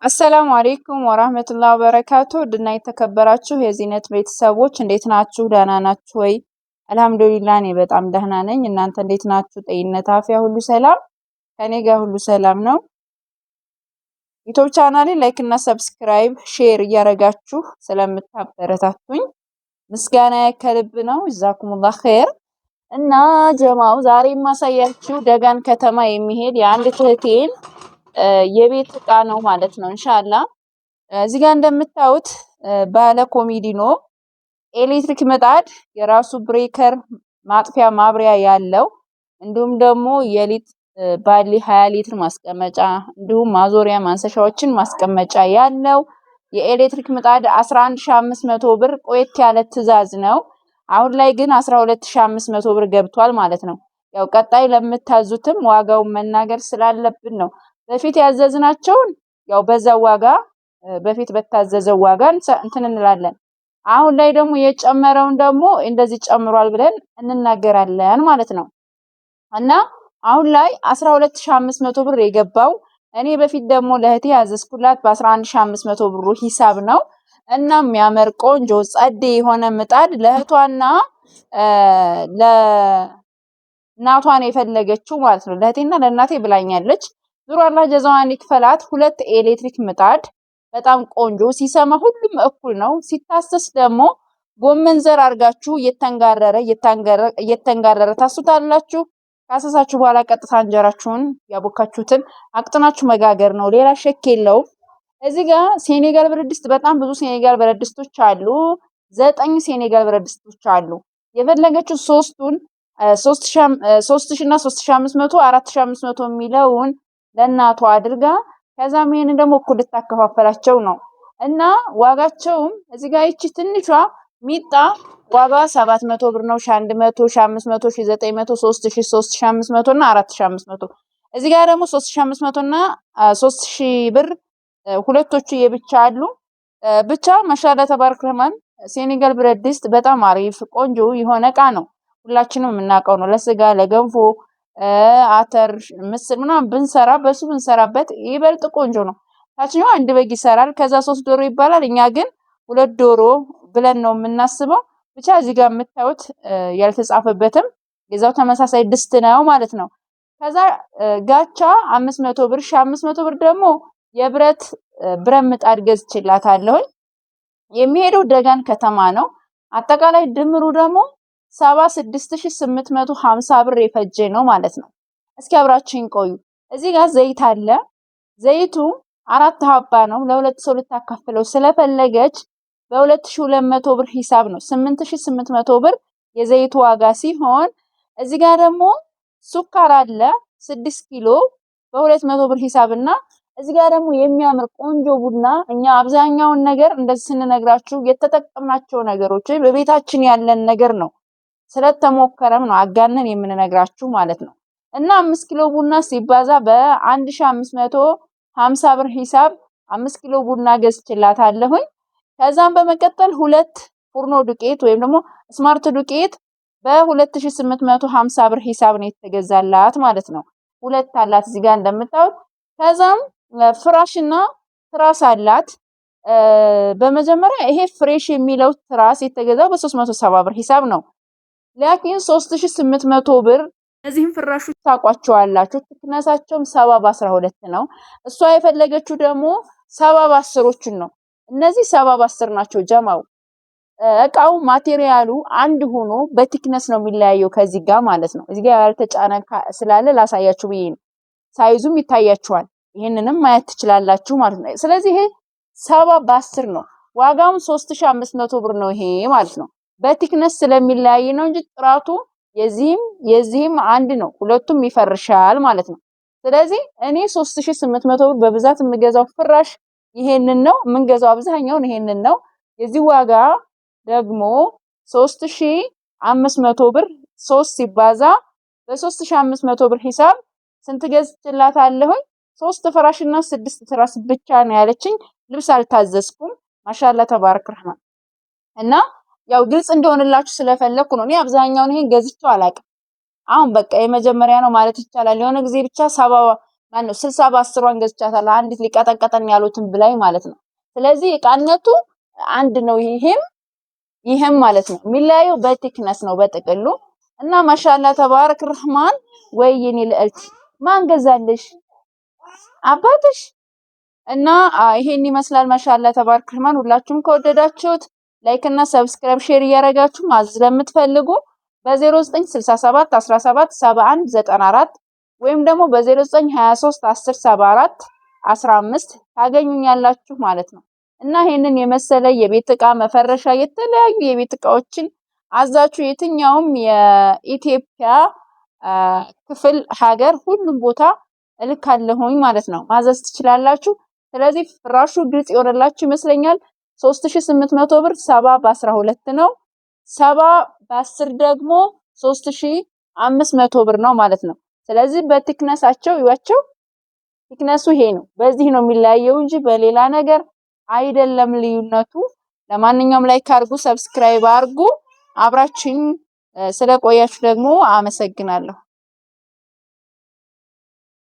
አሰላሙ አሌይኩም ወራህመቱላሂ ወበረካቱ ድና የተከበራችሁ የዚህነት ቤተሰቦች እንዴት ናችሁ? ደህና ናችሁ ወይ? አልሐምዱሊላህ እኔ በጣም ደህና ነኝ። እናንተ እንዴት ናችሁ? ጤንነት፣ አፍያ ሁሉ ሰላም? ከኔ ጋር ሁሉ ሰላም ነው። ዩቲዩብ ቻናሌ ላይክ እና ሰብስክራይብ ሼር እያረጋችሁ ስለምታበረታቱኝ ምስጋና ከልብ ነው። ጀዛኩሙላህ ኸይር። እና ጀማው ዛሬ ማሳያችሁ ደጋን ከተማ የሚሄድ የአንድ እህቴን የቤት እቃ ነው ማለት ነው። ኢንሻአላህ እዚህ ጋር እንደምታዩት ባለ ኮሚዲኖ ኤሌክትሪክ ምጣድ የራሱ ብሬከር ማጥፊያ ማብሪያ ያለው እንዲሁም ደግሞ የሊጥ ባሊ 20 ሊትር ማስቀመጫ እንዲሁም ማዞሪያ ማንሰሻዎችን ማስቀመጫ ያለው የኤሌክትሪክ ምጣድ 11500 ብር ቆየት ያለ ትዕዛዝ ነው። አሁን ላይ ግን 12500 ብር ገብቷል ማለት ነው። ያው ቀጣይ ለምታዙትም ዋጋውን መናገር ስላለብን ነው። በፊት ያዘዝናቸውን ያው በዛው ዋጋ በፊት በታዘዘው ዋጋ እንትን እንላለን። አሁን ላይ ደግሞ የጨመረውን ደግሞ እንደዚህ ጨምሯል ብለን እንናገራለን ማለት ነው። እና አሁን ላይ 12500 ብር የገባው እኔ በፊት ደግሞ ለእህቴ ያዘዝኩላት በ11500 ብሩ ሂሳብ ነው። እና የሚያምር ቆንጆ ጸዴ የሆነ ምጣድ ለእህቷና ለእናቷን የፈለገችው ማለት ነው። ለእህቴና ለእናቴ ብላኛለች። ዙሮ አላህ ጀዛዋን ይክፈላት። ሁለት ኤሌክትሪክ ምጣድ በጣም ቆንጆ ሲሰማ ሁሉም እኩል ነው። ሲታሰስ ደግሞ ጎመን ዘር አርጋችሁ እየተንጋረረ ታሱታላችሁ። ካሰሳችሁ በኋላ ቀጥታ እንጀራችሁን ያቦካችሁትን አቅጥናችሁ መጋገር ነው። ሌላ ሸክ የለውም። እዚህ ጋር ሴኔጋል ብረድስት በጣም ብዙ ሴኔጋል ብረድስቶች አሉ። 9 ሴኔጋል ብረድስቶች አሉ። የፈለገችው ሶስቱን 3000 እና 3500 4500 የሚለውን ለእናቷ አድርጋ ከዛም ይሄንን ደግሞ እኩል ልታከፋፈላቸው ነው። እና ዋጋቸውም እዚህ ጋር ይቺ ትንሿ ሚጣ ዋጋ 700 ብር ነው። 1100 1500 1900 3000 3500 እና 4500 እዚህ ጋር ደግሞ 3500 እና 3000 ብር ሁለቶቹ የብቻ አሉ። ብቻ ማሻአላ ተባረክ ረህማን ሴኔጋል ብረድስት በጣም አሪፍ ቆንጆ የሆነ እቃ ነው። ሁላችንም የምናውቀው ነው። ለስጋ ለገንፎ አተር ምስር ምናምን ብንሰራ በሱ ብንሰራበት ይበልጥ ቆንጆ ነው። ታችኛው አንድ በግ ይሰራል። ከዛ 3 ዶሮ ይባላል። እኛ ግን 2 ዶሮ ብለን ነው የምናስበው። ብቻ እዚህ ጋር የምታዩት ያልተጻፈበትም የዛው ተመሳሳይ ድስት ነው ማለት ነው። ከዛ ጋቻ 500 ብር 500 ብር ደግሞ የብረት ምጣድ ገዝቼላታለሁ። የሚሄደው ደጋን ከተማ ነው። አጠቃላይ ድምሩ ደግሞ 76850 ብር የፈጀ ነው ማለት ነው። እስኪ አብራችሁን ቆዩ። እዚህ ጋር ዘይት አለ። ዘይቱ 4 ሀባ ነው። ለሁለት ሰው ልታካፍለው ስለፈለገች በ2200 ብር ሂሳብ ነው 8800 ብር የዘይቱ ዋጋ ሲሆን እዚህ ጋር ደግሞ ሱካር አለ 6 ኪሎ በ200 ብር ሂሳብና እዚህ ጋር ደግሞ የሚያምር ቆንጆ ቡና እኛ አብዛኛውን ነገር እንደዚህ ስንነግራችሁ የተጠቀምናቸው ነገሮች በቤታችን ያለን ነገር ነው። ስለተሞከረም ነው አጋነን የምንነግራችሁ ማለት ነው። እና 5 ኪሎ ቡና ሲባዛ በ1550 ብር ሂሳብ 5 ኪሎ ቡና ገዝቼላታለሁኝ። ከዛም በመቀጠል 2 ፉርኖ ዱቄት ወይም ደግሞ ስማርት ዱቄት በ2850 ብር ሂሳብ ነው የተገዛላት ማለት ነው። 2 አላት እዚህ ጋር እንደምታዩት። ከዛም ፍራሽና ትራስ አላት። በመጀመሪያ ይሄ ፍሬሽ የሚለው ትራስ የተገዛው በ370 ብር ሂሳብ ነው። ላኪን 3800 ብር እዚህም ፍራሾች ታቋቸዋላችሁ። ትክነሳቸውም 70 በ12 ነው። እሷ የፈለገችው ደግሞ 70 በ10ዎችን ነው። እነዚህ 70 በ10 ናቸው ጀማው። እቃው ማቴሪያሉ አንድ ሆኖ በቲክነስ ነው የሚለያየው ከዚህ ጋር ማለት ነው። እዚህ ጋር ያልተጫነ ስላለ ላሳያችሁ ብዬ ነው። ሳይዙም ይታያችኋል። ይሄንንም ማየት ትችላላችሁ ማለት ነው። ስለዚህ ይሄ 70 በ10 ነው። ዋጋውም 3500 ብር ነው ይሄ ማለት ነው። በቲክነስ ስለሚለያይ ነው እንጂ ጥራቱ የዚህም አንድ ነው። ሁለቱም ይፈርሻል ማለት ነው። ስለዚህ እኔ 3800 ብር በብዛት የምገዛው ፍራሽ ይሄንን ነው የምንገዛው። አብዛኛውን ይሄንን ነው። የዚህ ዋጋ ደግሞ 3500 ብር 3 ሲባዛ በ3500 ብር ሂሳብ ስንት ገዝቼላታለሁ? 3 ፍራሽና 6 ትራስ ብቻ ነው ያለችኝ። ልብስ አልታዘዝኩም። ማሻአላ ተባረክ ረህማን። እና ያው ግልጽ እንደሆነላችሁ ስለፈለኩ ነው። እኔ አብዛኛውን ይሄን ገዝቼው አላውቅም። አሁን በቃ የመጀመሪያ ነው ማለት ይቻላል። የሆነ ጊዜ ብቻ ማነው 60 በ10 ገዝቻታለሁ አንዲት ሊቀጠቀጠን ያሉትን ብላይ ማለት ነው። ስለዚህ እቃነቱ አንድ ነው ይሄም ማለት ነው። የሚለያየው በቲክነስ ነው በጥቅሉ እና ማሻአላ ተባረክ ረህማን። ወይ የኔ ልዕልት ማን ገዛልሽ? አባትሽ። እና ይሄን ይመስላል ማሻአላ ተባረክ ረህማን። ሁላችሁም ከወደዳችሁት ላይክ እና ሰብስክራይብ ሼር እያረጋችሁ ማዘዝ ለምትፈልጉ በ0967 17 71 94 ወይም ደግሞ በ0923 10 74 15 ታገኙኛላችሁ ማለት ነው። እና ይሄንን የመሰለ የቤት እቃ መፈረሻ የተለያዩ የቤት እቃዎችን አዛችሁ የትኛውም የኢትዮጵያ ክፍል ሀገር ሁሉም ቦታ እልካለሁኝ ማለት ነው። ማዘዝ ትችላላችሁ። ስለዚህ ፍራሹ ግልጽ ይሆነላችሁ ይመስለኛል። 3800 ብር 70 በ12 ነው። 70 በ10 ደግሞ 3500 ብር ነው ማለት ነው። ስለዚህ በቲክነሳቸው ይዋቸው ቲክነሱ ይሄ ነው። በዚህ ነው የሚለያየው እንጂ በሌላ ነገር አይደለም ልዩነቱ። ለማንኛውም ላይክ አድርጉ፣ ሰብስክራይብ አድርጉ። አብራችሁኝ ስለቆያችሁ ደግሞ አመሰግናለሁ።